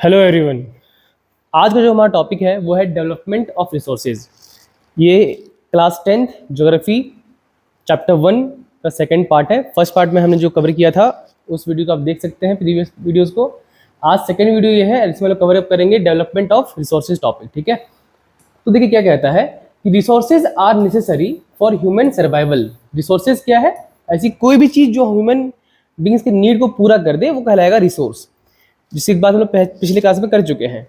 Hello everyone. आज का जो हमारा टॉपिक है वो है डेवलपमेंट ऑफ रिसोर्सेज। ये क्लास 10th ज्योग्राफी चैप्टर 1 का सेकंड पार्ट है। फर्स्ट पार्ट में हमने जो कवर किया था उस वीडियो को आप देख सकते हैं, प्रीवियस वीडियोस को। आज सेकंड वीडियो ये है, इसमें लोग कवर अप करेंगे डेवलपमेंट ऑफ रिसोर्सेज टॉपिक। ठीक है, तो देखिए क्या कहता है कि resources are necessary for human survival. Resources क्या है? ऐसी कोई भी चीज़ जो ह्यूमन बींग्स के नीड को पूरा कर दे वो कहलाएगा रिसोर्स, जिसकी बात हम लोग पिछले क्लास में कर चुके हैं।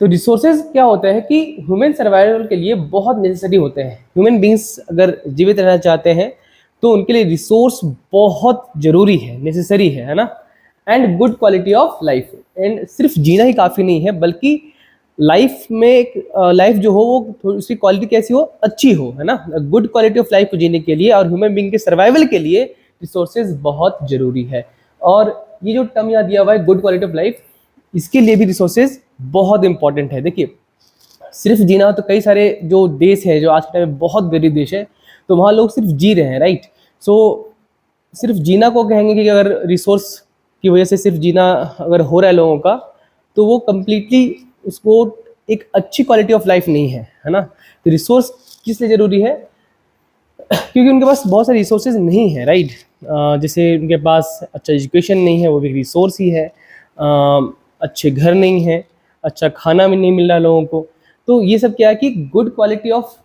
तो रिसोर्सेज क्या होता है कि ह्यूमन सर्वाइवल के लिए बहुत नेसेसरी होते हैं। ह्यूमन बींग्स अगर जीवित रहना चाहते हैं तो उनके लिए रिसोर्स बहुत जरूरी है, नेसेसरी है ना। And good quality of life, and सिर्फ जीना ही काफ़ी नहीं है, बल्कि लाइफ में एक लाइफ जो हो वो उसकी क्वालिटी कैसी हो, अच्छी हो, है ना। गुड क्वालिटी ऑफ लाइफ को जीने के लिए और ह्यूमन बींग के सर्वाइवल के लिए रिसोर्सेज बहुत जरूरी है। और ये जो टर्म यहाँ दिया हुआ है गुड क्वालिटी ऑफ लाइफ, इसके लिए भी रिसोर्सेज बहुत इंपॉर्टेंट है। देखिए, सिर्फ जीना तो कई सारे जो देश है जो आज के टाइम में बहुत गरीब देश है, तो वहाँ लोग सिर्फ जी रहे हैं, राइट। सो सिर्फ जीना को कहेंगे कि अगर रिसोर्स की वजह से सिर्फ जीना अगर हो रहा है लोगों का, तो वो कम्प्लीटली उसको एक अच्छी क्वालिटी ऑफ लाइफ नहीं है ना। तो रिसोर्स किस लिए ज़रूरी है? क्योंकि उनके पास बहुत सारे रिसोर्सेज नहीं है, राइट। जैसे उनके पास अच्छा एजुकेशन नहीं है, वो भी रिसोर्स ही है। अच्छे घर नहीं है, अच्छा खाना भी नहीं मिल रहा लोगों को। तो ये सब क्या है कि गुड क्वालिटी ऑफ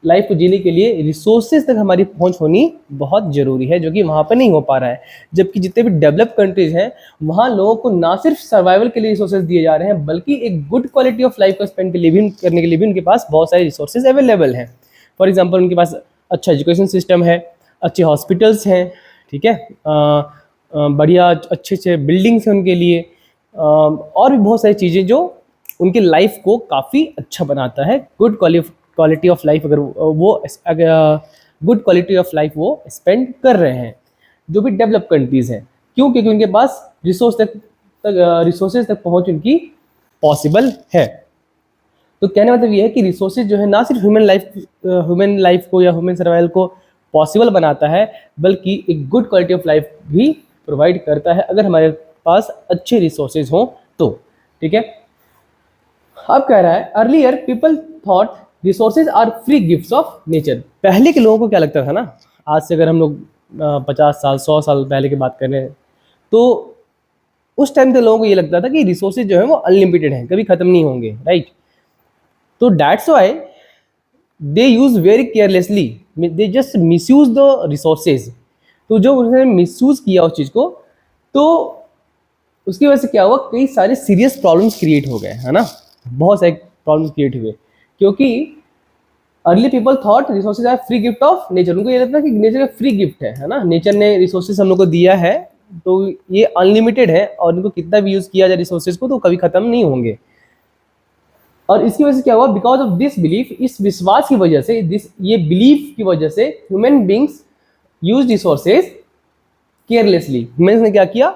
लाइफ को जीने के लिए रिसोर्सेज तक हमारी पहुंच होनी बहुत ज़रूरी है, जो कि वहाँ पर नहीं हो पा रहा है। जबकि जितने भी डेवलप कंट्रीज हैं वहाँ लोगों को ना सिर्फ सर्वाइवल के लिए रिसोर्सेज दिए जा रहे हैं, बल्कि एक गुड क्वालिटी ऑफ लाइफ को स्पेंड के लिए भी करने के लिए भी उनके पास बहुत सारे रिसोर्सेज अवेलेबल हैं। फॉर एग्जाम्पल, उनके पास अच्छा एजुकेशन सिस्टम है, अच्छे हॉस्पिटल्स हैं, ठीक है, बढ़िया अच्छे अच्छे बिल्डिंग्स हैं उनके लिए, और भी बहुत सारी चीज़ें जो उनकी लाइफ को काफ़ी अच्छा बनाता है। गुड क्वालिटी ऑफ लाइफ अगर गुड क्वालिटी ऑफ लाइफ वो स्पेंड कर रहे हैं जो भी डेवलप कंट्रीज़ हैं। क्यों? क्योंकि उनके पास रिसोर्सेज तक पहुंच उनकी पॉसिबल है। तो कहने का मतलब ये है कि रिसोर्सेज जो है ना सिर्फ ह्यूमन लाइफ को या ह्यूमन सर्वाइवल को पॉसिबल बनाता है, बल्कि एक गुड क्वालिटी ऑफ लाइफ भी प्रोवाइड करता है अगर हमारे पास अच्छे रिसोर्सेज हों तो। ठीक है, अब कह रहा है earlier people thought resources are free gifts of nature. पहले के लोगों को क्या लगता था ना, आज से अगर हम लोग 50 साल 100 साल पहले की बात कर रहे हैं, तो उस टाइम के लोगों को ये लगता था कि रिसोर्सेज जो है वो अनलिमिटेड हैं, कभी ख़त्म नहीं होंगे, राइट। तो that's why they use very carelessly, they just misuse the resources. तो जो उन्होंने मिसयूज किया उस चीज़ को, तो उसकी वजह से क्या हुआ, कई सारे सीरियस प्रॉब्लम्स क्रिएट हो गए, है ना। बहुत सारे प्रॉब्लम्स क्रिएट हुए क्योंकि early people thought resources are free gift of nature. उनको ये लगता है कि नेचर का फ्री गिफ्ट है ना, नेचर ने रिसोर्सेज हम लोग को दिया है तो ये अनलिमिटेड है, और इनको कितना भी यूज किया जाए रिसोर्सेज को तो कभी खत्म नहीं होंगे। और इसकी वजह से क्या हुआ, बिकॉज ऑफ दिस बिलीफ, इस विश्वास की वजह से, ये बिलीफ की वजह से human beings use resources carelessly. Humans ने क्या किया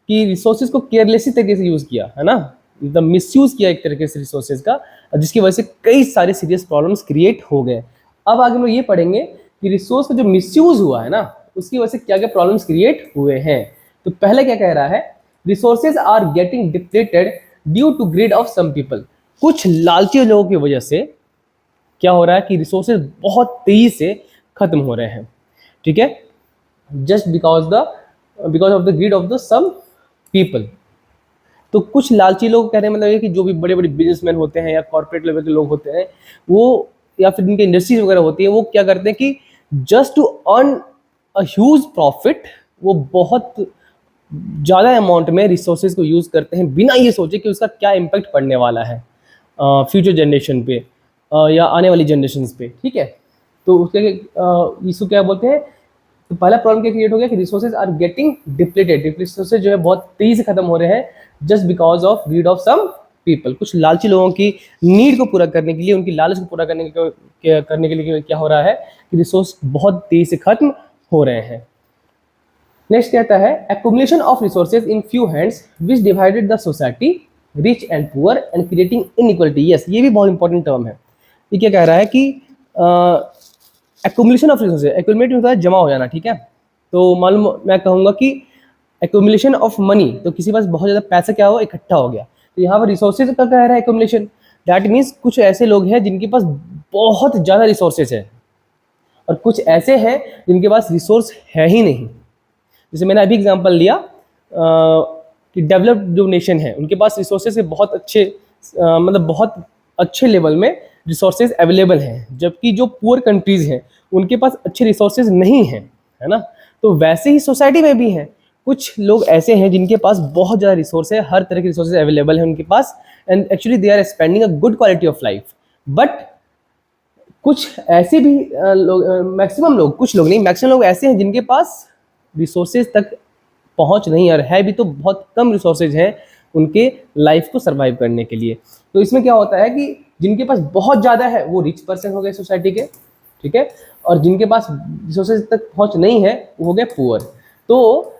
कि रिसोर्सेज को केयरलेसली तरीके से यूज किया, है ना, मतलब मिसयूज किया एक तरीके से रिसोर्सेज का, जिसकी वजह से कई सारे सीरियस प्रॉब्लम्स क्रिएट हो गए। अब आगे हम लोग ये पढ़ेंगे कि रिसोर्स का जो मिसयूज हुआ है ना, उसकी वजह से क्या क्या प्रॉब्लम्स क्रिएट हुए हैं। तो पहले क्या कह रहा है, resources are getting depleted due to greed of some people. कुछ लालची लोगों की वजह से क्या हो रहा है कि रिसोर्सेज बहुत तेजी से खत्म हो रहे हैं, ठीक है, just because of the greed of the some people. तो कुछ लालची लोग कह रहे हैं, मतलब ये कि जो भी बड़े बड़े बिजनेसमैन होते हैं या कॉर्पोरेट लेवल के लोग होते हैं, वो या फिर इनके इंडस्ट्रीज वगैरह होती है, वो क्या करते हैं कि just to earn a huge profit, वो बहुत ज़्यादा अमाउंट में रिसोर्सेज को यूज़ करते हैं बिना ये सोचे कि उसका क्या इम्पैक्ट पड़ने वाला है फ्यूचर जनरेशन पे या आने वाली जनरेशन पे, ठीक है। तो उसके इसको क्या बोलते हैं, तो पहला प्रॉब्लम क्या क्रिएट हो गया कि resources are getting depleted. Resources जो है बहुत तेजी से खत्म हो रहे हैं just because of greed of some people. कुछ लालची लोगों की नीड को पूरा करने के लिए, उनकी लालच को पूरा करने के लिए क्या हो रहा है कि रिसोर्स बहुत तेजी से खत्म हो रहे हैं। नेक्स्ट कहता है accumulation of resources in few hands which divided the society rich and poor and creating inequality. Yes, ये भी बहुत इंपॉर्टेंट टर्म है। ये क्या कह रहा है कि एक्युमुलेशन ऑफ रिसोर्सेज, एक्युमुलेट होता है जमा हो जाना, ठीक है। तो मालूम मैं कहूँगा कि एक्युमुलेशन ऑफ मनी, तो किसी पास बहुत ज़्यादा पैसा क्या हो, इकट्ठा हो गया। तो यहाँ पर रिसोर्सेज का कह रहा है एक्यूमुलेशन, दैट मीन्स कुछ ऐसे लोग हैं जिनके पास बहुत ज़्यादा रिसोर्सेज है और कुछ ऐसे हैं जिनके पास रिसोर्स है ही नहीं। जैसे मैंने अभी एग्जांपल लिया कि डेवलप्ड जो नेशन है उनके पास रिसोर्सेज के बहुत अच्छे मतलब बहुत अच्छे लेवल में रिसोर्सेज अवेलेबल हैं, जबकि जो पुअर कंट्रीज़ हैं उनके पास अच्छे रिसोर्सेज नहीं हैं, है ना। तो वैसे ही सोसाइटी में भी हैं, कुछ लोग ऐसे हैं जिनके पास बहुत ज़्यादा रिसोर्स है, हर तरह के रिसोर्सेज अवेलेबल हैं उनके पास, and actually they are spending a good quality of life. But कुछ ऐसे भी लोग, मैक्सिमम लोग, कुछ लोग नहीं, मैक्सिमम लोग ऐसे हैं जिनके पास रिसोर्सेज तक पहुंच नहीं, और है भी तो बहुत कम रिसोर्सेज हैं उनके लाइफ को सर्वाइव करने के लिए। तो इसमें क्या होता है कि जिनके पास बहुत ज़्यादा है वो रिच पर्सन हो गए सोसाइटी के, ठीक है, और जिनके पास रिसोर्सेज तक पहुंच नहीं है वो हो गए पुअर। तो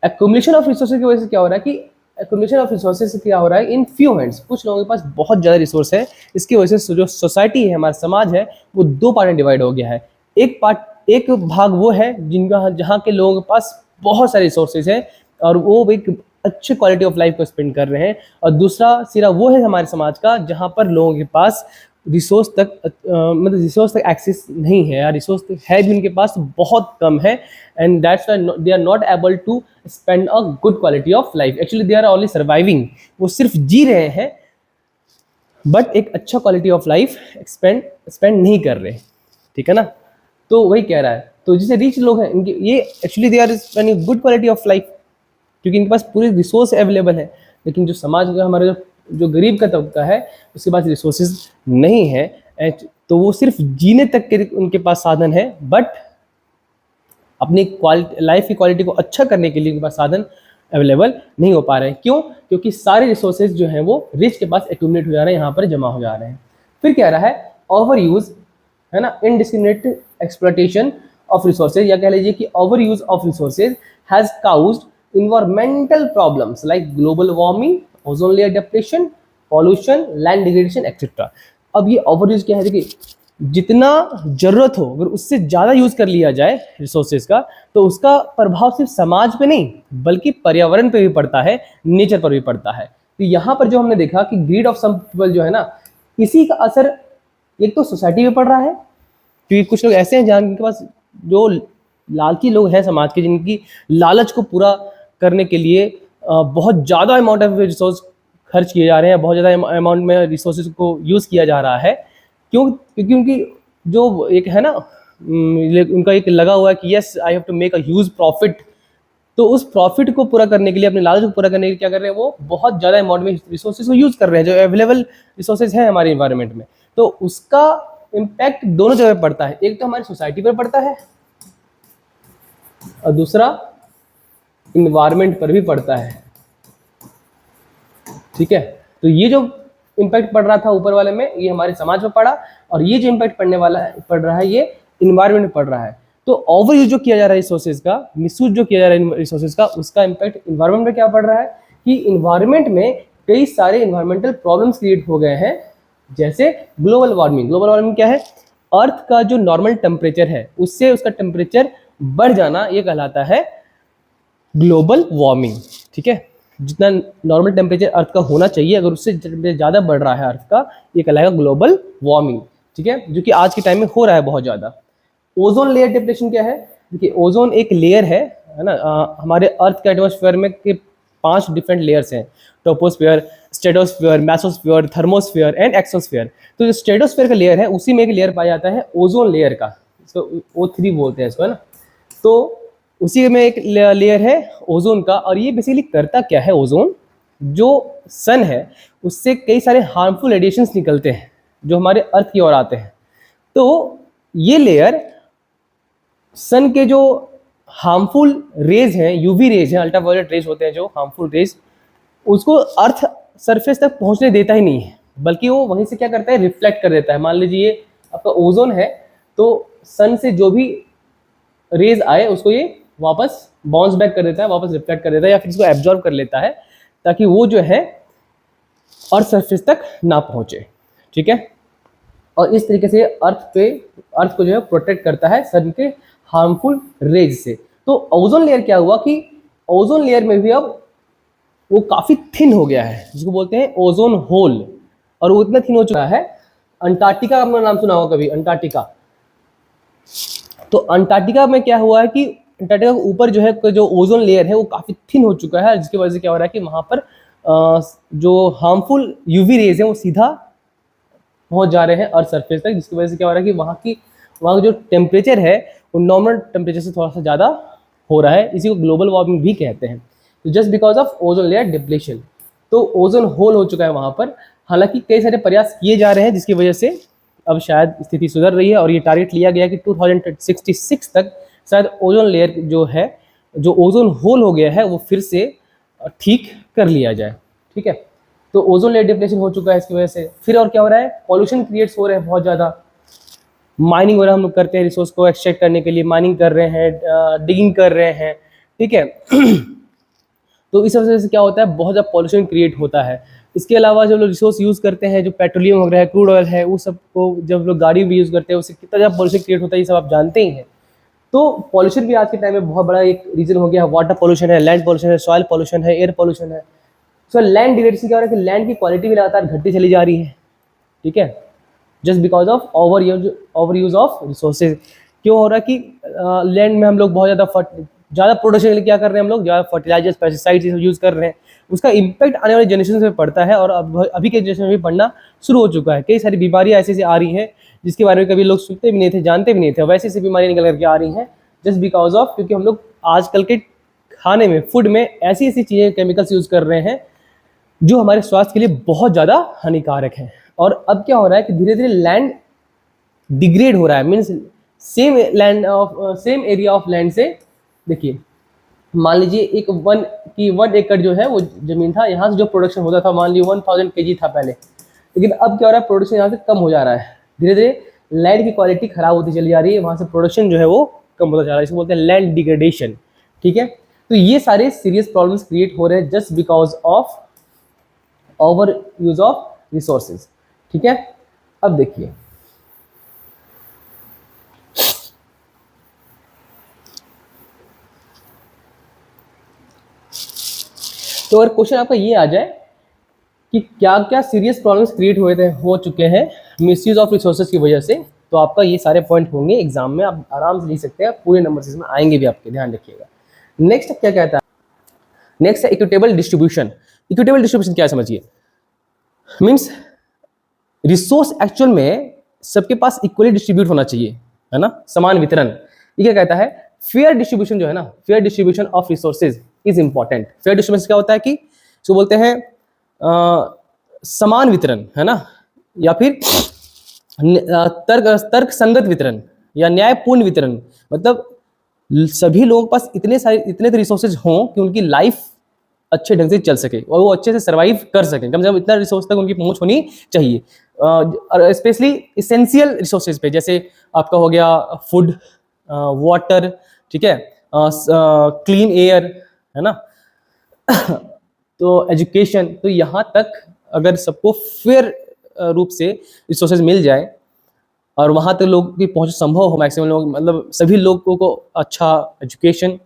एक्यूमुलेशन ऑफ रिसोर्सेज की वजह से क्या हो रहा है कि एक्यूमुलेशन ऑफ रिसोर्सेज से क्या हो रहा है, इन फ्यू हैंड्स, कुछ लोगों के पास बहुत ज़्यादा रिसोर्स है, इसकी वजह से जो सोसाइटी है, हमारा समाज है, वो दो पार्ट में डिवाइड हो गया है। एक भाग वो है जिनका, जहाँ के लोगों के पास बहुत सारे रिसोर्सेज हैं और वो एक अच्छे क्वालिटी ऑफ लाइफ को स्पेंड कर रहे हैं, और दूसरा सिरा वो है हमारे समाज का जहाँ पर लोगों के पास रिसोर्स तक मतलब रिसोर्स तक एक्सेस नहीं है, या रिसोर्स है भी उनके पास बहुत कम है, and that's why they are not able to spend a good quality of life. Actually they are only surviving, वो सिर्फ जी रहे हैं बट एक अच्छा क्वालिटी ऑफ लाइफ स्पेंड नहीं कर रहे, ठीक है ना। तो वही कह रहा है, तो जैसे रिच लोग हैं इनके ये actually they are spending good quality of life क्योंकि इनके पास पूरे रिसोर्स अवेलेबल है, लेकिन जो समाज का हमारा जो गरीब का तबका है उसके पास रिसोर्सेज नहीं है, तो वो सिर्फ जीने तक के उनके पास साधन है, बट अपनी क्वालिटी, लाइफ की क्वालिटी को अच्छा करने के लिए उनके पास साधन अवेलेबल नहीं हो पा रहे हैं। क्यों? क्योंकि सारे रिसोर्सेज जो हैं वो रिच के पास एक्यूमुलेट हो जा रहे हैं, यहाँ पर जमा हो जा रहे हैं। फिर कह रहा है ओवर यूज, है ना, इनडिस्क्रिमिनेट एक्सप्लॉयटेशन ऑफ रिसोर्सेज, या कह लीजिए कि over use of resources has caused environmental problems like global warming, ozone layer depletion, pollution, land degradation etcetera. अब ये ओवर यूज क्या है, देखिए जितना जरूरत हो अगर उससे ज़्यादा यूज़ कर लिया जाए रिसोर्सेज का, तो उसका प्रभाव सिर्फ समाज पे नहीं बल्कि पर्यावरण पे भी पड़ता है, नेचर पर भी पड़ता है। तो यहाँ पर जो हमने देखा कि ग्रीड ऑफ सम पीपल जो है ना, इसी का असर एक तो सोसाइटी पे पड़ रहा है, क्योंकि कुछ लोग ऐसे हैं जहाँ के पास जो लालची लोग हैं समाज के, जिनकी लालच को पूरा करने के लिए बहुत ज़्यादा अमाउंट ऑफ रिसोर्स खर्च किए जा रहे हैं, बहुत ज़्यादा अमाउंट में रिसोर्सेज को यूज़ किया जा रहा है। क्यों? क्योंकि उनकी जो एक है ना, उनका एक लगा हुआ है कि yes I have to make a huge profit, तो उस प्रॉफिट को पूरा करने के लिए, अपने लालच को पूरा करने के लिए क्या कर रहे हैं, वो बहुत ज़्यादा अमाउंट में रिसोर्सेज को यूज़ कर रहे हैं जो अवेलेबल रिसोर्सेज हैं हमारे इन्वायरमेंट में। तो उसका इम्पैक्ट दोनों जगह पड़ता है, एक तो हमारी सोसाइटी पर पड़ता है और दूसरा इन्वायरमेंट पर भी पड़ता है, ठीक है। तो ये जो इम्पैक्ट पड़ रहा था ऊपर वाले में, ये हमारे समाज में पड़ा, और ये जो इम्पैक्ट पड़ रहा है ये इन्वायरमेंट में पड़ रहा है। तो ओवर यूज जो किया जा रहा है रिसोर्सेज का, मिसयूज जो किया जा रहा है रिसोर्सेज का, उसका इम्पैक्ट इन्वायरमेंट में क्या पड़ रहा है कि इन्वायरमेंट में कई सारे इन्वायरमेंटल प्रॉब्लम्स क्रिएट हो गए हैं, जैसे ग्लोबल वार्मिंग। ग्लोबल वार्मिंग क्या है? अर्थ का जो नॉर्मल टेम्परेचर है उससे उसका टेम्परेचर बढ़ जाना, ये कहलाता है ग्लोबल वार्मिंग, ठीक है। जितना नॉर्मल टेम्परेचर अर्थ का होना चाहिए, अगर उससे ज़्यादा बढ़ रहा है अर्थ का, ये कहलाएगा ग्लोबल वार्मिंग, ठीक है, जो कि आज के टाइम में हो रहा है बहुत ज़्यादा। ओजोन लेयर डिप्लेशन क्या है? देखिए ओजोन एक लेयर है ना, हमारे अर्थ के एटमॉस्फेयर में के 5 डिफरेंट लेयर्स हैं, troposphere, stratosphere, mesosphere, thermosphere and exosphere. तो जो स्ट्रेटोस्फेयर का लेयर है उसी में एक लेयर पाया जाता है ओजोन लेयर का, इसको O3 बोलते हैं इसको, है ना। तो उसी में एक लेयर है ओजोन का, और ये बेसिकली करता क्या है, ओजोन जो सन है उससे कई सारे हार्मफुल रेडिएशंस निकलते हैं जो हमारे अर्थ की ओर आते हैं। तो ये लेयर सन के जो हार्मफुल रेज हैं, यूवी रेज हैं, अल्ट्रावायलेट रेज होते हैं जो हार्मफुल रेज, उसको अर्थ सरफेस तक पहुंचने देता ही नहीं है, बल्कि वो वहीं से क्या करता है, रिफ्लेक्ट कर देता है। मान लीजिए ये आपका ओजोन है, तो सन से जो भी रेज आए उसको ये वापस बाउंस बैक कर देता है, वापस रिफ्लेक्ट कर देता है, या फिर इसको एब्जॉर्ब कर लेता है, ताकि वो जो है अर्थ सरफेस तक ना पहुंचे, ठीक है। और इस तरीके से अर्थ को जो है प्रोटेक्ट करता है सन के हार्मफुल रेज से। तो ओजोन लेयर क्या हुआ कि ओजोन लेयर में भी अब वो काफ़ी थिन हो गया है, जिसको बोलते हैं ओजोन होल। और वो इतना थिन हो चुका है, अंटार्कटिका, आपने नाम सुना होगा कभी, अंटार्कटिका। तो अंटार्कटिका में क्या हुआ है कि अंटार्कटिका के ऊपर जो है, जो ओजोन लेयर है वो काफ़ी थिन हो चुका है, जिसकी वजह से क्या हो रहा है कि वहाँ पर जो हार्मफुल यूवी रेज है वो सीधा पहुँच जा रहे हैं अर्थ सरफेस तक, जिसकी वजह से क्या हो रहा है कि वहाँ का जो टेम्परेचर है वो नॉर्मल टेम्परेचर से थोड़ा सा ज़्यादा हो रहा है। इसी को ग्लोबल वार्मिंग भी कहते हैं। तो just because of ozone layer depletion, तो ओजोन होल हो चुका है वहाँ पर। हालांकि कई सारे प्रयास किए जा रहे हैं, जिसकी वजह से अब शायद स्थिति सुधर रही है, और ये टारगेट लिया गया कि 2066 तक शायद ओजोन लेयर जो है, जो ओजोन होल हो गया है, वो फिर से ठीक कर लिया जाए। ठीक है, तो ओजोन लेयर डिप्लेशन हो चुका है इसकी वजह से। फिर और क्या हो रहा है, पॉल्यूशन क्रिएट्स हो रहे हैं बहुत ज़्यादा। माइनिंग वगैरह हम लोग करते हैं रिसोर्स को एक्सट्रैक्ट करने के लिए, माइनिंग कर रहे हैं, डिगिंग कर रहे हैं। ठीक है तो इस वजह से क्या होता है, बहुत ज़्यादा पॉल्यूशन क्रिएट होता है। इसके अलावा जब लोग रिसोर्स यूज़ करते हैं, जो पेट्रोलियम वगैरह है, क्रूड ऑयल है, वो सब को जब लोग गाड़ी में यूज़ करते हैं, उससे कितना ज़्यादा पॉल्यूशन क्रिएट होता है, ये सब आप जानते ही हैं। तो पॉल्यूशन भी आज के टाइम में बहुत बड़ा एक रीजन हो गया है। वाटर पॉल्यूशन है, लैंड पॉल्यूशन है, सॉइल पॉल्यूशन है, एयर पॉल्यूशन है। सो लैंड डिग्रेडेशन क्या हो रहा है कि लैंड की क्वालिटी भी लगातार घटती चली जा रही है। ठीक है, just because of over use of resources. क्यों हो रहा है कि लैंड में हम लोग बहुत ज़्यादा प्रोडक्शन के लिए क्या कर रहे हैं, हम लोग ज़्यादा फर्टिलाइजर्स, पेस्टिसाइड्स यूज़ कर रहे हैं। उसका इम्पैक्ट आने वाले जनरेशन में पड़ता है, और अभी के जनरेशन में भी पड़ना शुरू हो चुका है। कई सारी बीमारियाँ ऐसी आ रही हैं जिसके बारे में कभी लोग सुनते भी नहीं थे, जानते भी नहीं थे, वैसे ऐसी बीमारियाँ निकल करके आ रही हैं, जस्ट बिकॉज ऑफ, क्योंकि हम लोग आजकल के खाने में, फूड में ऐसी ऐसी चीज़ें, केमिकल्स यूज़ कर रहे हैं जो हमारे स्वास्थ्य के लिए बहुत ज़्यादा हानिकारक है। और अब क्या हो रहा है कि धीरे धीरे लैंड डिग्रेड हो रहा है, means same area of land से, देखिए मान लीजिए एक 1 एकड़ जो है वो जमीन था, यहाँ से जो प्रोडक्शन होता था, मान लीजिए 1000 kg था पहले, लेकिन अब क्या हो रहा है, प्रोडक्शन यहाँ से कम हो जा रहा है। धीरे धीरे लैंड की क्वालिटी खराब होती चली जा रही है, वहाँ से प्रोडक्शन जो है वो कम होता जा रहा है, इसको बोलते हैं लैंड डिग्रेडेशन। ठीक है, तो ये सारे सीरियस प्रॉब्लम्स क्रिएट हो रहे हैं just because of over use of resources. ठीक है, अब देखिए तो अगर क्वेश्चन आपका ये आ जाए कि क्या क्या सीरियस प्रॉब्लम्स क्रिएट हो चुके हैं मिसयूज ऑफ रिसोर्सेज की वजह से, तो आपका ये सारे पॉइंट होंगे एग्जाम में, आप आराम से लिख सकते हैं, पूरे नंबर इसमें आएंगे भी आपके, ध्यान रखिएगा। नेक्स्ट क्या कहता है, नेक्स्ट है इक्विटेबल डिस्ट्रीब्यूशन। इक्विटेबल डिस्ट्रीब्यूशन क्या है समझिए, मीन्स रिसोर्स एक्चुअल में सबके पास इक्वली डिस्ट्रीब्यूट होना चाहिए, है ना, समान वितरण। ये क्या कहता है, फेयर डिस्ट्रीब्यूशन जो है ना, fair distribution of resources is important. Fair distribution क्या होता है कि जो बोलते हैं समान वितरण, है ना, या फिर तर्क संगत वितरण या न्यायपूर्ण वितरण। मतलब सभी लोगों के पास इतने तो रिसोर्सेज हों कि उनकी लाइफ अच्छे ढंग से चल सके और वो अच्छे से सर्वाइव कर सकें, कम से कम इतना रिसोर्स तक उनकी पहुंच होनी चाहिए। स्पेशली इसेंशियल रिसोर्सेज पे, जैसे आपका हो गया फूड, वाटर, ठीक है, क्लीन एयर, है ना तो एजुकेशन। तो यहाँ तक अगर सबको फेयर रूप से रिसोर्सेज मिल जाए और वहाँ तक लोगों की पहुँच संभव हो, मैक्सिमम लोग, मतलब सभी लोगों को अच्छा एजुकेशन,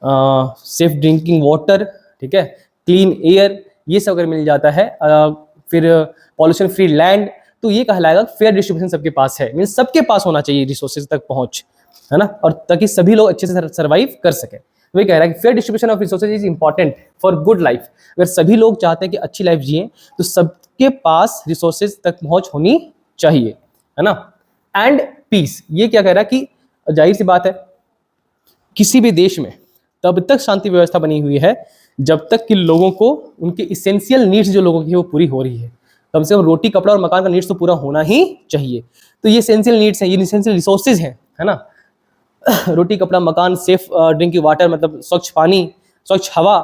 सेफ ड्रिंकिंग वाटर, ठीक है, क्लीन एयर, ये सब अगर मिल जाता है, फिर पॉल्यूशन फ्री लैंड, तो ये कहलाएगा फेयर डिस्ट्रीब्यूशन सबके पास है। मीन्स सबके पास होना चाहिए रिसोर्सेज तक पहुँच, है ना, और ताकि सभी लोग अच्छे से सर्वाइव कर सकें। वही कह रहा है कि fair distribution of resources is important for good life. अगर सभी लोग चाहते हैं कि अच्छी लाइफ जिए, तो सबके पास रिसोर्सेज तक पहुँच होनी चाहिए, है ना। एंड पीस, ये क्या कह रहा है कि जाहिर सी बात है, किसी भी देश में तब तक शांति व्यवस्था बनी हुई है जब तक कि लोगों को उनके इसेंशियल नीड्स जो लोगों की वो पूरी हो रही है। कम से कम रोटी, कपड़ा और मकान का नीड्स तो पूरा होना ही चाहिए। तो ये इसेंशियल नीड्स हैं, ये इसेंशियल रिसोर्सेज हैं, है ना रोटी, कपड़ा, मकान, सेफ ड्रिंकिंग वाटर, मतलब स्वच्छ पानी, स्वच्छ हवा,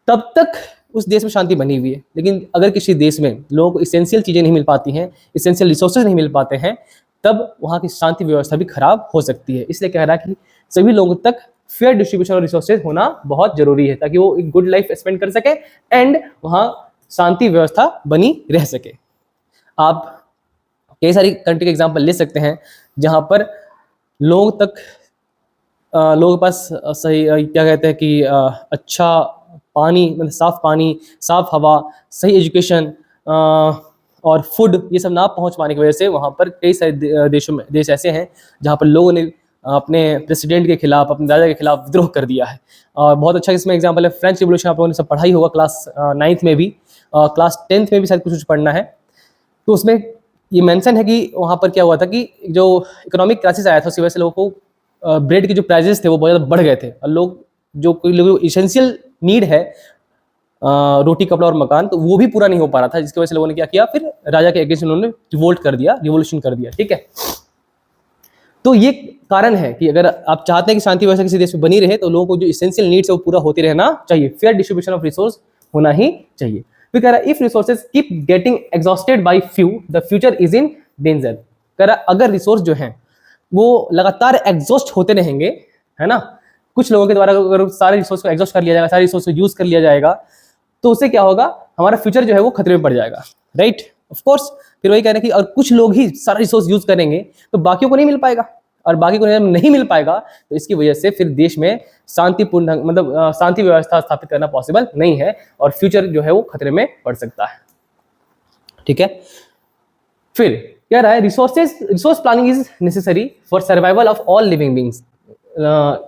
तब तक उस देश में शांति बनी हुई है। लेकिन अगर किसी देश में लोगों को इसेंशियल चीज़ें नहीं मिल पाती हैं, इसेंशियल रिसोर्सेज नहीं मिल पाते हैं, तब वहाँ की शांति व्यवस्था भी खराब हो सकती है। इसलिए कह रहा है कि सभी लोगों तक फेयर डिस्ट्रीब्यूशन ऑफ रिसोर्सेज होना बहुत जरूरी है, ताकि वो एक गुड लाइफ स्पेंड कर सके एंड वहाँ शांति व्यवस्था बनी रह सके। आप कई सारी कंट्री के एग्जाम्पल ले सकते हैं जहाँ पर लोगों के पास सही क्या कहते हैं कि अच्छा पानी, मतलब साफ पानी, साफ हवा, सही एजुकेशन और फूड, ये सब ना पहुंच पाने की वजह से वहाँ पर कई सारे देश ऐसे हैं जहाँ पर लोगों ने अपने प्रेसिडेंट के खिलाफ, अपने राजा के खिलाफ विद्रोह कर दिया है। और बहुत अच्छा इसमें एग्जाम्पल है फ्रेंच रिवोल्यूशन, आप लोगों ने सब पढ़ाई होगा क्लास 9th में भी, क्लास 10th में भी शायद कुछ पढ़ना है। तो उसमें ये मेंशन है कि वहाँ पर क्या हुआ था कि जो इकोनॉमिक क्राइसिस आया था उसकी वजह से लोगों को ब्रेड के जो प्राइजेस थे वो बहुत ज़्यादा बढ़ गए थे, और लोग जो कोई लोग इसेंशियल नीड है रोटी, कपड़ा और मकान, तो वो भी पूरा नहीं हो पा रहा था, जिसकी वजह से लोगों ने क्या किया, फिर राजा के अगेंस्ट उन्होंने रिवोल्ट कर दिया, रिवोल्यूशन कर दिया। ठीक है, तो ये कारण है कि अगर आप चाहते हैं कि शांति व्यवस्था किसी देश में बनी रहे तो लोगों को जो इसेंशियल नीड्स है वो पूरा होते रहना चाहिए, फेयर डिस्ट्रीब्यूशन ऑफ रिसोर्स होना ही चाहिए। फिर कह रहा है if resources keep getting exhausted by few the future is in danger. कह रहा है अगर रिसोर्स जो है वो लगातार एग्जॉस्ट होते रहेंगे, है ना, कुछ लोगों के द्वारा अगर सारे रिसोर्स को एग्जॉस्ट कर लिया जाएगा, सारे रिसोर्स को यूज कर लिया जाएगा, तो उससे क्या होगा, हमारा फ्यूचर जो है वो खतरे में पड़ जाएगा, राइट। ऑफ कोर्स फिर वही कह रहे हैं कि और कुछ लोग ही सारा रिसोर्स यूज करेंगे तो बाकियों को नहीं मिल पाएगा, और बाकी को नहीं मिल पाएगा तो इसकी वजह से फिर देश में शांतिपूर्ण मतलब शांति व्यवस्था स्थापित करना पॉसिबल नहीं है, और फ्यूचर जो है वो खतरे में पड़ सकता है। ठीक है, फिर कह रहा है resource planning is necessary for survival of all living beings.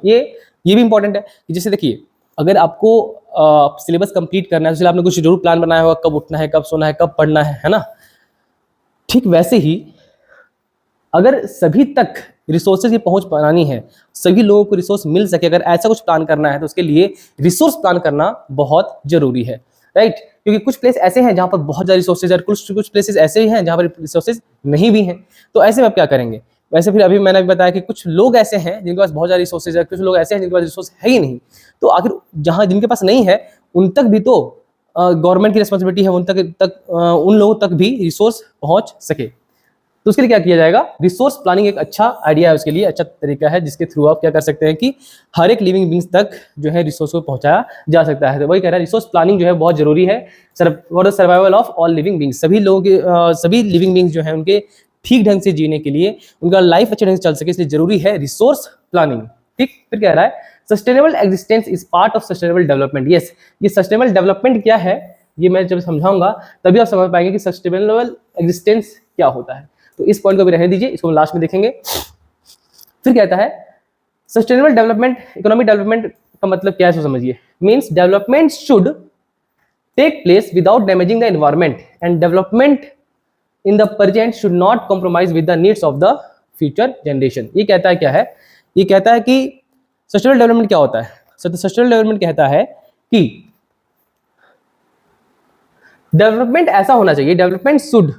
ये भी इंपॉर्टेंट है कि जैसे देखिए, अगर आपको सिलेबस कंप्लीट करना है तो आपने कुछ जरूर प्लान बनाया होगा, कब उठना है, कब सोना है, कब पढ़ना है ना। ठीक वैसे ही अगर सभी तक रिसोर्सेज की पहुंच बनानी है, सभी लोगों को रिसोर्स मिल सके, अगर ऐसा कुछ प्लान करना है तो उसके लिए रिसोर्स प्लान करना बहुत जरूरी है, राइट। क्योंकि कुछ प्लेस ऐसे हैं जहां पर बहुत ज़्यादा रिसोर्सेज है, कुछ प्लेसेस ऐसे ही हैं जहां पर रिसोर्सेज नहीं भी हैं, तो ऐसे में आप क्या करेंगे। वैसे फिर अभी मैंने भी बताया कि कुछ लोग ऐसे हैं जिनके पास बहुत ज़्यादा रिसोर्सेज है, कुछ लोग ऐसे हैं जिनके पास रिसोर्स है ही नहीं, तो आखिर जहाँ जिनके पास नहीं है उन तक भी तो गवर्नमेंट की रिस्पॉन्सिबिलिटी है, उन लोगों तक भी रिसोर्स पहुंच सके। तो उसके लिए क्या किया जाएगा, रिसोर्स प्लानिंग एक अच्छा आइडिया है, उसके लिए अच्छा तरीका है जिसके थ्रू आप क्या कर सकते हैं कि हर एक लिविंग बींग्स तक जो है रिसोर्स को पहुंचाया जा सकता है। तो वही कह रहा है रिसोर्स प्लानिंग जो है बहुत जरूरी है for the survival of all living beings. सभी लोगों के सभी लिविंग बींग्स जो है उनके ठीक ढंग से जीने के लिए, उनका लाइफ अच्छे ढंग से चल सके, इसलिए जरूरी है रिसोर्स प्लानिंग। ठीक, फिर कह रहा है sustainable existence is part of sustainable development. Yes, ये सस्टेनेबल डेवलपमेंट क्या है ये मैं जब समझाऊंगा तभी आप समझ पाएंगे कि सस्टेनेबल एग्जिस्टेंस क्या होता है। तो इस पॉइंट को भी रहने दीजिए, इसको हम लास्ट में देखेंगे। फिर कहता है सस्टेनेबल डेवलपमेंट, इकोनॉमिक डेवलपमेंट का मतलब क्या है इसको समझिए। Means development should take place without damaging the environment and development in the present should not compromise with the needs of the future generation. ये कहता है क्या है, ये कहता है कि सस्टेनेबल डेवलपमेंट क्या होता है। सस्टेनेबल डेवलपमेंट कहता है कि डेवलपमेंट ऐसा होना चाहिए, development should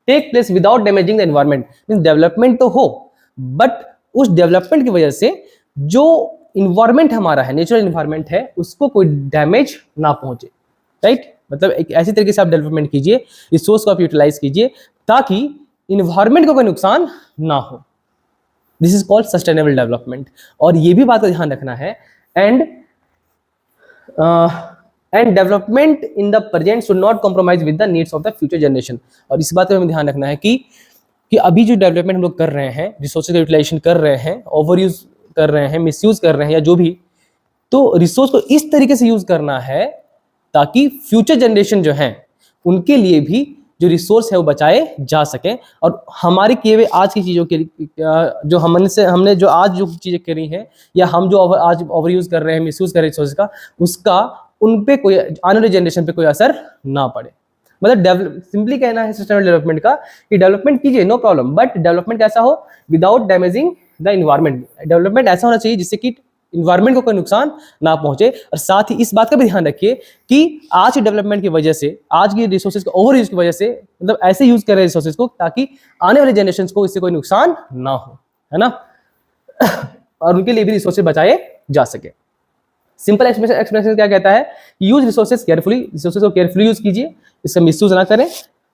take place without damaging the environment. Means development तो हो बट उस डेवलपमेंट की वजह से जो इन्वायरमेंट हमारा है, नेचुरल इन्वायरमेंट है, उसको कोई डैमेज ना पहुंचे, राइट। मतलब एक ऐसी तरीके से आप डेवलपमेंट कीजिए, रिसोर्स को आप यूटिलाइज कीजिए ताकि इन्वायरमेंट को कोई नुकसान ना हो। This is called sustainable development. और ये भी बात का ध्यान रखना है and development in the present should not compromise with the needs of the future generation. और इस बात का हमें ध्यान रखना है कि अभी जो डेवलपमेंट हम लोग कर रहे हैं, रिसोर्सेज का यूटिलाइजेशन कर रहे हैं, ओवर यूज कर रहे हैं, मिसयूज कर रहे हैं या जो भी, तो रिसोर्स को इस तरीके से यूज करना है ताकि फ्यूचर जनरेशन जो है उनके लिए भी जो रिसोर्स है वो बचाए जा सके। और हमारे किए हुए आज की चीज़ों के जो हमने जो आज जो चीज़ें करी हैं या हम जो आज ओवर यूज कर रहे हैं, मिसयूज कर रहे हैं रिसोर्स का, उसका उन पे कोई आने वाली जनरेशन पे कोई असर ना पड़े। मतलब सिंपली कहना है सस्टेनेबल डेवलपमेंट का कि डेवलपमेंट कीजिए नो प्रॉब्लम, बट डेवलपमेंट कैसा हो, without damaging the environment. Development ऐसा होना चाहिए जिससे कि इन्वायरमेंट को कोई नुकसान ना पहुंचे। और साथ ही इस बात का भी ध्यान रखिए कि आज की डेवलपमेंट की वजह से, आज की रिसोर्सेज का ओवर यूज की वजह से, मतलब ऐसे यूज कर रहे हैं रिसोर्सेज को ताकि आने वाले जनरेशन को इससे कोई नुकसान ना हो, है ना, और उनके लिए भी रिसोर्सेज बचाए जा सके। सिंपल एक्सप्लेनेशन क्या कहता है, यूज रिसोर्सेज केयरफुली, रिसोर्सेज को केयरफुली यूज कीजिए, इसका मिसयूज ना करें।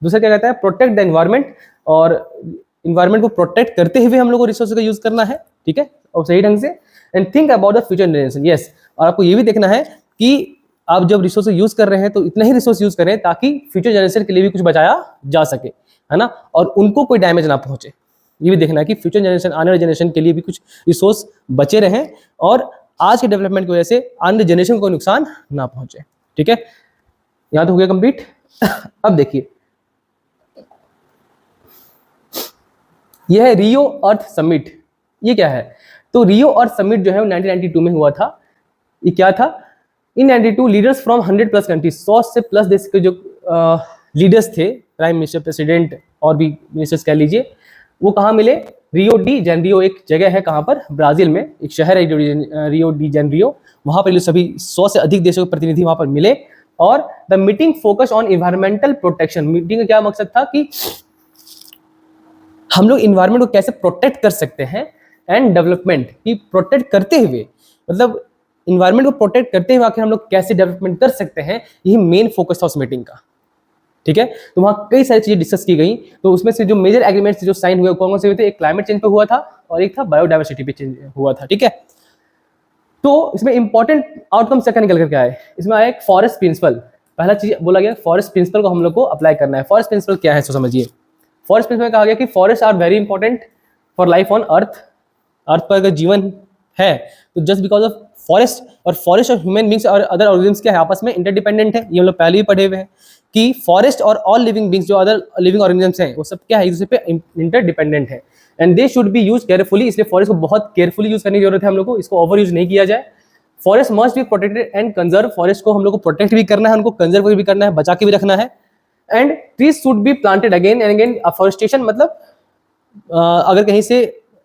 दूसरा क्या कहता है, प्रोटेक्ट द एनवायरनमेंट, और इन्वायरमेंट को प्रोटेक्ट करते हुए हम लोग को रिसोर्सेज का यूज करना है, ठीक है, और सही ढंग से। And think about the future generation. Yes, और आपको ये भी देखना है कि आप जब रिसोर्स यूज कर रहे हैं तो इतना ही रिसोर्स यूज करें ताकि फ्यूचर जनरेशन के लिए भी कुछ बचाया जा सके, है ना, और उनको कोई डैमेज ना पहुंचे। ये भी देखना है कि फ्यूचर जनरेशन, आने वाले जनरेशन के लिए भी कुछ रिसोर्स बचे रहें और आज के डेवलपमेंट की वजह से आने वाले जनरेशन को कोई नुकसान ना पहुंचे। ठीक है, यहां तो हो गया कंप्लीट। अब देखिए, यह है रियो अर्थ समिट। ये क्या है? तो रियो अर्थ समिट जो है वो 1992 में हुआ था। ये क्या था? इन 92 लीडर्स फ्रॉम 100 प्लस कंट्रीज, 100 से प्लस देश के जो लीडर्स थे, प्राइम मिनिस्टर, प्रेसिडेंट और भी मिनिस्टर्स कह लीजिए, वो कहाँ मिले? रियो डी जेनरियो एक जगह है, कहाँ पर? ब्राजील में एक शहर है रियो डी जेनरियो। वहां पर सभी 100 से अधिक देशों के प्रतिनिधि वहां पर मिले और the meeting focus on environmental protection. Meeting का क्या मकसद था कि हम लोग इन्वायरमेंट को कैसे प्रोटेक्ट कर सकते हैं एंड डेवलपमेंट की प्रोटेक्ट करते हुए, मतलब इन्वायरमेंट को प्रोटेक्ट करते हुए आखिर हम लोग कैसे डेवलपमेंट कर सकते हैं, यही मेन फोकस था उस मीटिंग का। ठीक है, तो वहां कई सारी चीजें डिस्कस की गई। तो उसमें से जो मेजर एग्रीमेंट्स जो साइन हुए कौन कौन से हुए थे? एक क्लाइमेट चेंज पे हुआ था और एक था बायोडाइवर्सिटी पे चेंज हुआ था। ठीक है, तो इसमें इंपॉर्टेंट आउटकम क्या निकल करके आए? इसमें आया एक फॉरेस्ट प्रिंसिपल। पहला चीज बोला गया फॉरेस्ट प्रिंसिपल को हम लोग को अप्लाई करना है। फॉरेस्ट प्रिंसिपल क्या है, सो समझिए। फॉरेस्ट प्रिंसिपल में कहा गया कि forest are very important for life on earth. Earth पर अगर जीवन है तो जस्ट बिकॉज ऑफ फॉरेस्ट, और फॉरेस्ट और ह्यूमन बींग्स और अदर ऑर्गेनिम्स क्या है, आपस में इंटरडिपेंडेंट है। ये हम लोग पहले भी पढ़े हुए हैं कि फॉरेस्ट और ऑल लिविंग बींग्स जो अदर लिविंग ऑर्गेनिम्स हैं वो सब क्या है, एक दूसरे पे इंटरडिपेंडेंट है and they should be use carefully. इसलिए फॉरेस्ट को बहुत केयरफुली यूज करने की जरूरत है हम लोग को, इसको ओवर यूज नहीं किया जाए। Forest must be protected and conserve. Forest को हम लोग को प्रोटेक्ट भी करना है, उनको कंजर्व भी करना है, बचा के भी रखना है। And trees should be planted again and again. Afforestation मतलब अगर कहीं से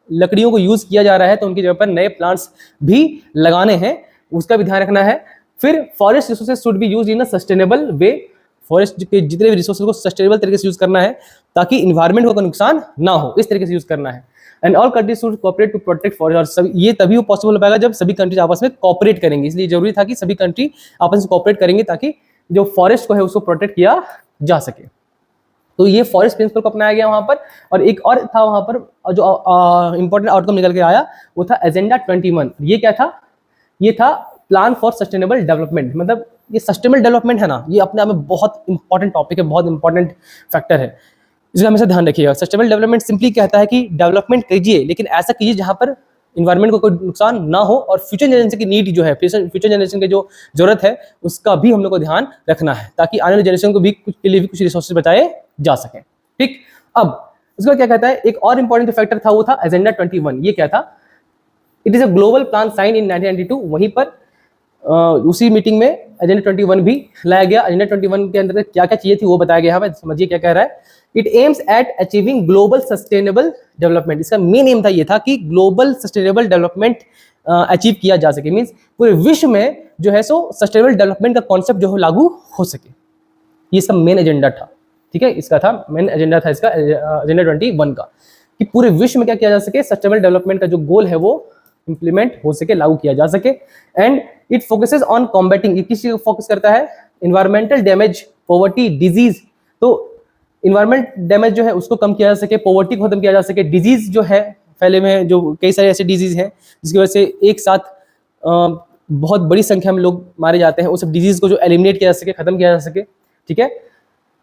लकड़ियों को यूज किया जा रहा है तो उनकी जगह पर नए प्लांट्स भी लगाने हैं, उसका भी ध्यान रखना है। फिर forest resources should be use in a sustainable way. Forest के जितने भी रिसोर्सेज को सस्टेनेबल तरीके से यूज करना है ताकि इन्वायरमेंट को नुकसान ना हो, इस तरीके से यूज करना है। And all countries should cooperate to protect forest. और सब ये तभी पॉसिबल हो पाएगा जब सभी कंट्रीज आपस में कोऑपरेट करेंगे। इसलिए जरूरी था कि सभी कंट्री आपस में कोऑपरेट करेंगे ताकि जो फॉरेस्ट को है उसको प्रोटेक्ट किया जा सके। तो ये फॉरेस्ट प्रिंसिपल को अपनाया गया वहां पर। और एक और था वहां पर जो इंपॉर्टेंट आउटकम निकल के आया, वो था एजेंडा 21। ये क्या था? ये था प्लान फॉर सस्टेनेबल डेवलपमेंट। मतलब ये सस्टेनेबल डेवलपमेंट है ना, ये अपने आप में बहुत इंपॉर्टेंट टॉपिक है, बहुत इंपॉर्टेंट फैक्टर है, इसका हमेशा ध्यान रखिएगा। सस्टेनेबल डेवलपमेंट सिंपली कहता है कि डेवलपमेंट कीजिए लेकिन ऐसा कीजिए जहां पर इन्वायरमेंट को कोई नुकसान ना हो और फ्यूचर जनरेशन की नीड जो है, फ्यूचर जनरेशन की जो जरूरत है उसका भी हम लोग को ध्यान रखना है ताकि आने वाली जनरेशन को भी कुछ के लिए भी कुछ रिसोर्सेज बचाए जा सके। ठीक, अब उसका क्या कहता है? एक और इंपॉर्टेंट जो फैक्टर था वो था एजेंडा 21। ये क्या था? It is a global plan sign in 1992। वहीं पर उसी मीटिंग में एजेंडा 21 भी लाया गया। एजेंडा 21 के अंदर क्या क्या चीजें थी वो बताया गया है। समझिए क्या कह रहा है। It aims at achieving global sustainable development. इसका मेन एम था ये था कि ग्लोबल सस्टेनेबल डेवलपमेंट अचीव किया जा सके। मीन्स पूरे विश्व में जो है सो सस्टेनेबल डेवलपमेंट का कॉन्सेप्ट जो है लागू हो सके, ये इसका मेन एजेंडा था। ठीक है, इसका था मेन एजेंडा था इसका एजेंडा 21 का, कि पूरे विश्व में क्या किया जा सके, सस्टेनेबल डेवलपमेंट का जो गोल है वो इंप्लीमेंट हो सके, लागू किया जा सके। And it focuses on combating. किस चीज को फोकस करता है? Environmental damage, poverty, disease. तो इन्वायरमेंट डैमेज जो है उसको कम किया जा सके, पॉवर्टी को खत्म किया जा सके, डिजीज जो है फैले में, जो कई सारे ऐसे डिजीज हैं जिसकी वजह से एक साथ बहुत बड़ी संख्या में लोग मारे जाते हैं, उस सब डिजीज को जो एलिमिनेट किया जा सके, खत्म किया जा सके। ठीक है,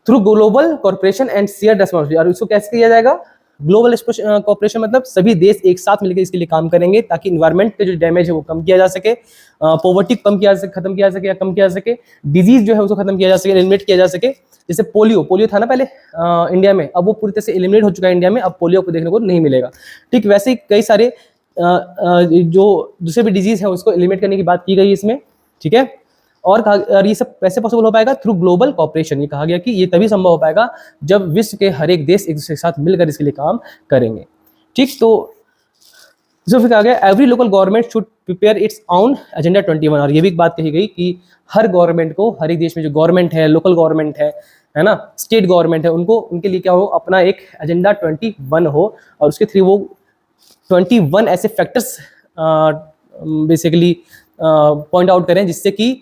through global corporation and share responsibility. और इसको कैसे किया जाएगा? ग्लोबल कॉर्पोरेशन मतलब सभी देश एक साथ मिलकर इसके लिए काम करेंगे ताकि इन्वायरमेंट का जो डैमेज है वो कम किया जा सके, पॉवर्टी कम किया जा सके, खत्म किया जा सके या कम किया जा सके, डिजीज जो है उसको खत्म किया जा सके, एलिमिनेट किया जा सके। जैसे पोलियो था ना पहले इंडिया में, अब वो पूरी तरह से एलिमिनेट हो चुका है इंडिया में, अब पोलियो को देखने को नहीं मिलेगा। ठीक, वैसे ही कई सारे जो दूसरे भी डिजीज है उसको एलिमिनेट करने की बात की गई इसमें। ठीक है, और ये सब कैसे पॉसिबल हो पाएगा? Through global corporation. ये कहा गया कि ये तभी संभव हो पाएगा जब विश्व के हर एक देश एक दूसरे के साथ मिलकर इसके लिए काम करेंगे। ठीक, तो फिर कहा गया every local government should prepare its own agenda 21। और ये भी एक बात कही गई कि हर गवर्नमेंट को, हर एक देश में जो गवर्नमेंट है, लोकल गवर्नमेंट है ना, स्टेट गवर्नमेंट है, उनको उनके लिए क्या हो, अपना एक एजेंडा 21 हो और उसके थ्रू वो 21 ऐसे फैक्टर्स बेसिकली पॉइंट आउट करें जिससे कि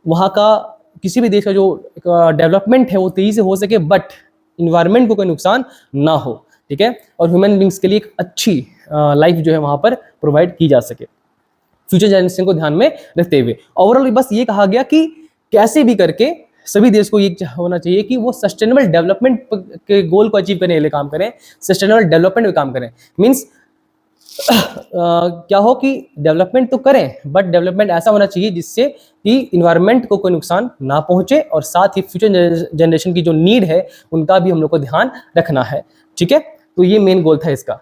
वहाँ का किसी भी देश का जो डेवलपमेंट है वो तेजी से हो सके बट इन्वायरमेंट को कोई नुकसान ना हो। ठीक है, और ह्यूमन बींग्स के लिए एक अच्छी लाइफ जो है वहाँ पर प्रोवाइड की जा सके फ्यूचर जनरेशन को ध्यान में रखते हुए। ओवरऑल बस ये कहा गया कि कैसे भी करके सभी देश को ये होना चाहिए कि वो सस्टेनेबल डेवलपमेंट के गोल को अचीव करने के लिए काम करें, सस्टेनेबल डेवलपमेंट में काम करें। मीन्स क्या हो कि डेवलपमेंट तो करें, बट डेवलपमेंट ऐसा होना चाहिए जिससे कि इन्वायरमेंट को कोई नुकसान ना पहुंचे, और साथ ही फ्यूचर जनरेशन की जो नीड है उनका भी हम लोग को ध्यान रखना है। ठीक है, तो ये मेन गोल था इसका।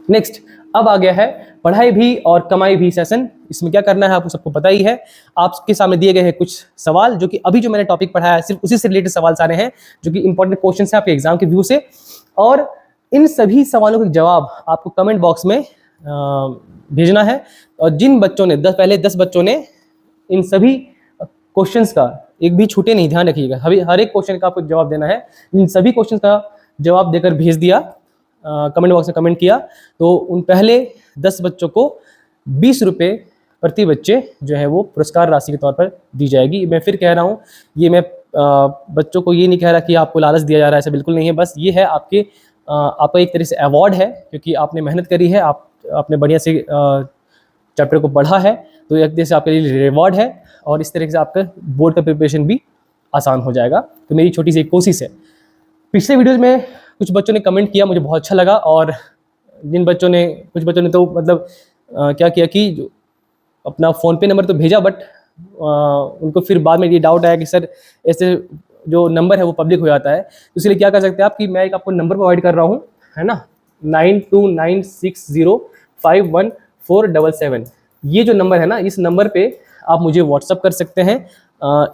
नेक्स्ट, अब आ गया है पढ़ाई भी और कमाई भी सेशन। इसमें क्या करना है आपको सबको पता ही है। आपके सामने दिए गए हैं कुछ सवाल, जो कि अभी जो मैंने टॉपिक पढ़ाया है सिर्फ उसी से रिलेटेड सवाल सारे हैं, जो कि इंपॉर्टेंट क्वेश्चन है आपके एग्जाम के व्यू से। और इन सभी सवालों के जवाब आपको कमेंट बॉक्स में भेजना है। और जिन बच्चों ने पहले 10 बच्चों ने इन सभी क्वेश्चंस का एक भी छूटे नहीं, ध्यान रखिएगा, हर एक क्वेश्चन का आपको जवाब देना है। इन सभी क्वेश्चन का जवाब देकर भेज दिया, कमेंट बॉक्स में कमेंट किया, तो उन पहले 10 बच्चों को 20 रुपये प्रति बच्चे जो है वो पुरस्कार राशि के तौर पर दी जाएगी। मैं फिर कह रहा हूँ, ये मैं बच्चों को ये नहीं कह रहा कि आपको लालच दिया जा रहा है, ऐसा बिल्कुल नहीं है। बस ये है आपका एक तरह से अवार्ड है, क्योंकि आपने मेहनत करी है, आपने बढ़िया से चैप्टर को पढ़ा है, तो एक तरह से आपके लिए रिवॉर्ड है, और इस तरह से आपका बोर्ड का प्रिपरेशन भी आसान हो जाएगा। तो मेरी छोटी सी एक कोशिश है। पिछले वीडियोज़ में कुछ बच्चों ने कमेंट किया, मुझे बहुत अच्छा लगा, और कुछ बच्चों ने तो मतलब क्या किया कि जो अपना फ़ोनपे नंबर तो भेजा, बट उनको फिर बाद में ये डाउट आया कि सर ऐसे जो नंबर है वो पब्लिक हो जाता है, तो इसलिए क्या कर सकते हैं आप कि मैं एक आपको नंबर प्रोवाइड कर रहा हूँ, है ना, 9296051477। ये जो नंबर है ना, इस नंबर पे आप मुझे व्हाट्सअप कर सकते हैं।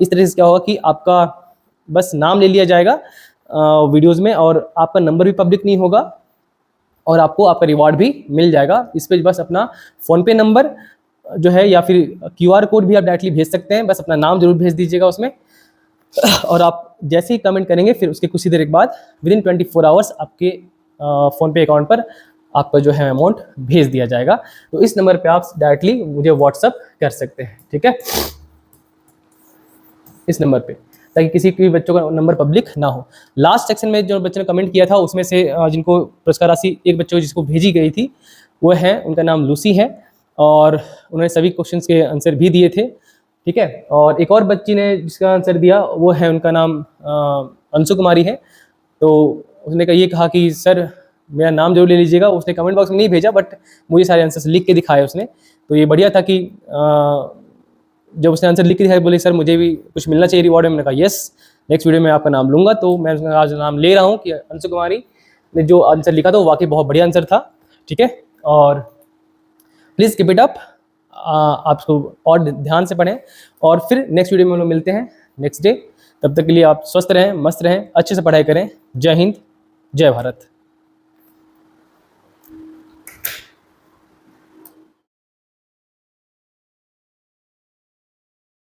इस तरह से क्या होगा कि आपका बस नाम ले लिया जाएगा वीडियोज़ में, और आपका नंबर भी पब्लिक नहीं होगा, और आपको आपका रिवॉर्ड भी मिल जाएगा। इस पर बस अपना फ़ोनपे नंबर जो है या फिर QR कोड भी आप डायरेक्टली भेज सकते हैं, बस अपना नाम जरूर भेज दीजिएगा उसमें। और आप जैसे ही कमेंट करेंगे, फिर उसके कुछ ही देर के बाद विदिन 24 आवर्स आपके फ़ोनपे अकाउंट पर आपका जो है अमाउंट भेज दिया जाएगा। तो इस नंबर पे आप डायरेक्टली मुझे व्हाट्सअप कर सकते हैं, ठीक है, इस नंबर पे, ताकि किसी भी बच्चों का नंबर पब्लिक ना हो। लास्ट सेक्शन में जो बच्चे ने कमेंट किया था, उसमें से जिनको पुरस्कार राशि एक बच्चे को जिसको भेजी गई थी, वो है, उनका नाम लूसी है, और उन्होंने सभी क्वेश्चंस के आंसर भी दिए थे, ठीक है। और एक और बच्ची ने जिसका आंसर दिया, वो है, उनका नाम अंशु कुमारी है। तो उसने ये कहा कि सर मेरा नाम जरूर ले लीजिएगा। उसने कमेंट बॉक्स में नहीं भेजा, बट मुझे सारे आंसर्स लिख के दिखाए उसने, तो ये बढ़िया था कि जब उसने आंसर लिख के दिखाया, बोले सर मुझे भी कुछ मिलना चाहिए रिवॉर्ड में। मैंने कहा यस, नेक्स्ट वीडियो में आपका नाम लूंगा। तो मैं उसका आज नाम ले रहा हूँ कि अंशु कुमारी ने जो आंसर लिखा था वो वाकई बहुत बढ़िया आंसर था, ठीक है। और प्लीज़ कीप इट अप, आप और ध्यान से पढ़ें, और फिर नेक्स्ट वीडियो में हम लोग मिलते हैं नेक्स्ट डे। तब तक के लिए आप स्वस्थ रहें, मस्त रहें, अच्छे से पढ़ाई करें। जय हिंद, जय भारत।